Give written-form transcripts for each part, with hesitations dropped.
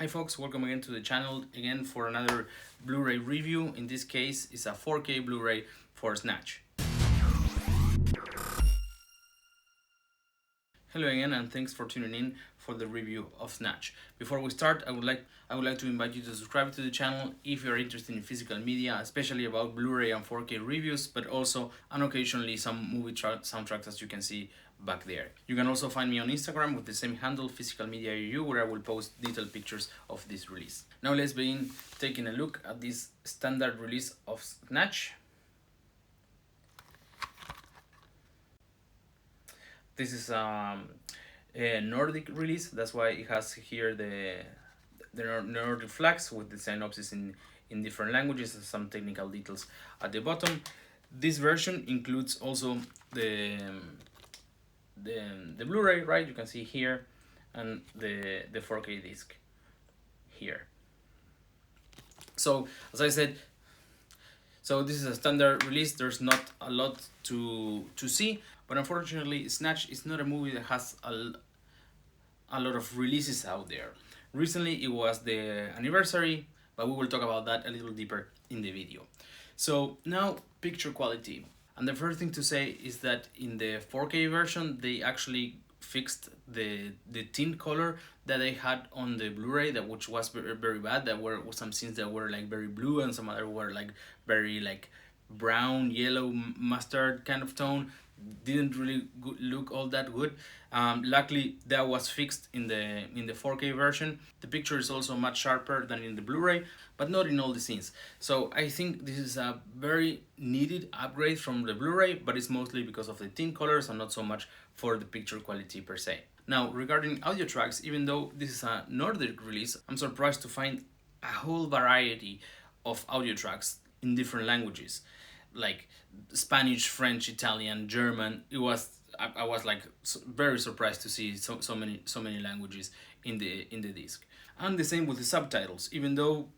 Hi folks, welcome again to the channel again for another Blu-ray review. In this case, it's a 4K Blu-ray for Snatch. Hello again and thanks for tuning in for the review of Snatch. Before we start, I would like to invite you to subscribe to the channel if you're interested in physical media, especially about Blu-ray and 4K reviews, but also and occasionally some movie soundtracks, as you can see back there. You can also find me on Instagram with the same handle, Physical Media Review, where I will post detailed pictures of this release. Now let's begin taking a look at this standard release of Snatch. This is a Nordic release, that's why it has here the Nordic flags with the synopsis in different languages and some technical details at the bottom. This version includes also the Blu-ray, right? You can see here, and the 4K disc here. So as I said, so this is a standard release. There's not a lot to see, but unfortunately Snatch is not a movie that has a lot of releases out there. Recently it was the anniversary, but we will talk about that a little deeper in the video. So now, picture quality. And the first thing to say is that in the 4K version, they actually fixed the tint color that they had on the Blu-ray, which was very, very bad. There were some scenes that were like very blue and some other were like very like brown, yellow, mustard kind of tone. Didn't really look all that good. Luckily that was fixed in the 4K version. The picture is also much sharper than in the Blu-ray, but not in all the scenes. So I think this is a very needed upgrade from the Blu-ray, but it's mostly because of the tint colors and not so much for the picture quality per se. Now, regarding audio tracks, even though this is a Nordic release, I'm surprised to find a whole variety of audio tracks in different languages, like Spanish, French, Italian, German. I was like very surprised to see so many languages in the disc. And the same with the subtitles. Even though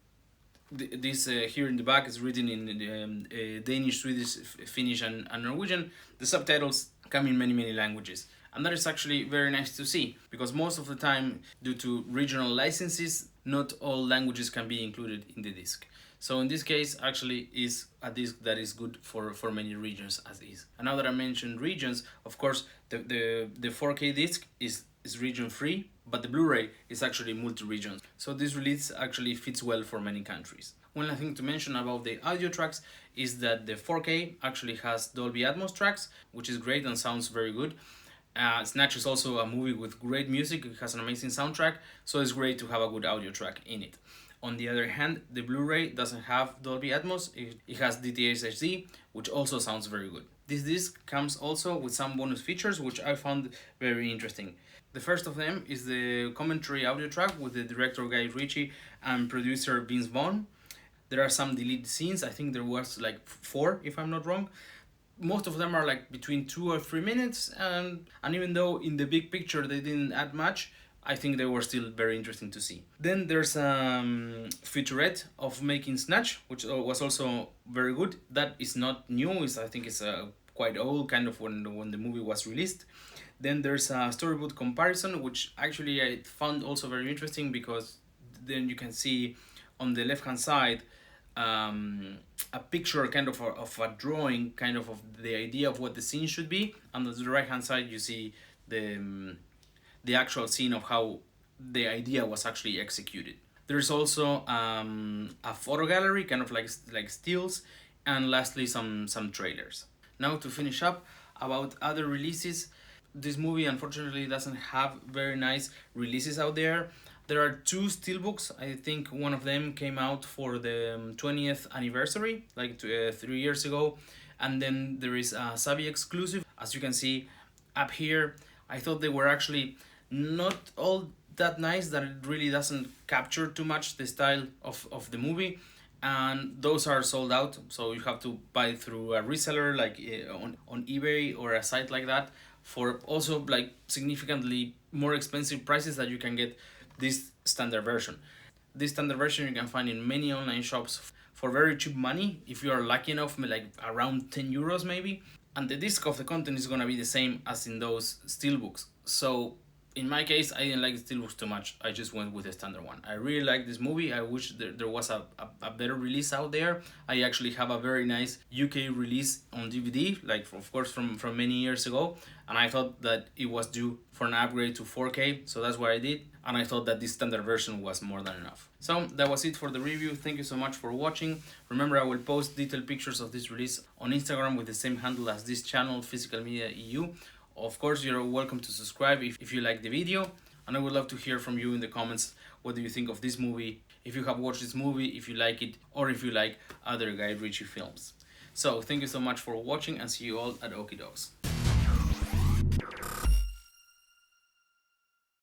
this here in the back is written in Danish, Swedish, Finnish, and Norwegian, the subtitles come in many languages. And that is actually very nice to see, because most of the time, due to regional licenses, not all languages can be included in the disc. So in this case, actually is a disc that is good for many regions as is. And now that I mentioned regions, of course, the 4K disc is region free, but the Blu-ray is actually multi-region. So this release actually fits well for many countries. One last thing to mention about the audio tracks is that the 4K actually has Dolby Atmos tracks, which is great and sounds very good. Snatch is also a movie with great music. It has an amazing soundtrack, so it's great to have a good audio track in it. On the other hand, the Blu-ray doesn't have Dolby Atmos. It has DTS HD, which also sounds very good. This disc comes also with some bonus features, which I found very interesting. The first of them is the commentary audio track with the director Guy Ritchie and producer Vince Vaughn. There are some deleted scenes. I think there was like 4, if I'm not wrong. Most of them are like between 2 or 3 minutes, and even though in the big picture they didn't add much, I think they were still very interesting to see. Then there's a featurette of making Snatch, which was also very good. That is not new. I think it's quite old, kind of when the movie was released. Then there's a storyboard comparison, which actually I found also very interesting, because then you can see on the left hand side a picture kind of a drawing kind of the idea of what the scene should be, and on the right hand side you see the actual scene of how the idea was actually executed. There's also a photo gallery, kind of like stills, and lastly some trailers. Now to finish up about other releases, this movie unfortunately doesn't have very nice releases out there. There are 2 steelbooks. I think one of them came out for the 20th anniversary, like 3 years ago. And then there is a Savi exclusive. As you can see up here, I thought they were actually not all that nice, that it really doesn't capture too much the style of the movie. And those are sold out, so you have to buy through a reseller like on eBay or a site like that, for also like significantly more expensive prices that you can get this standard version. This standard version you can find in many online shops for very cheap money, if you are lucky enough, like around 10 euros maybe. And the disc of the content is gonna be the same as in those steelbooks. So in my case, I didn't like Steelbooks too much. I just went with the standard one. I really like this movie. I wish there was a better release out there. I actually have a very nice UK release on DVD, like of course from many years ago. And I thought that it was due for an upgrade to 4K, so that's what I did. And I thought that this standard version was more than enough. So that was it for the review. Thank you so much for watching. Remember, I will post detailed pictures of this release on Instagram with the same handle as this channel, Physical Media EU. Of course, you're welcome to subscribe if you like the video, and I would love to hear from you in the comments. What do you think of this movie? If you have watched this movie, if you like it, or if you like other Guy Ritchie films. So thank you so much for watching, and see you all at Okie Dogs.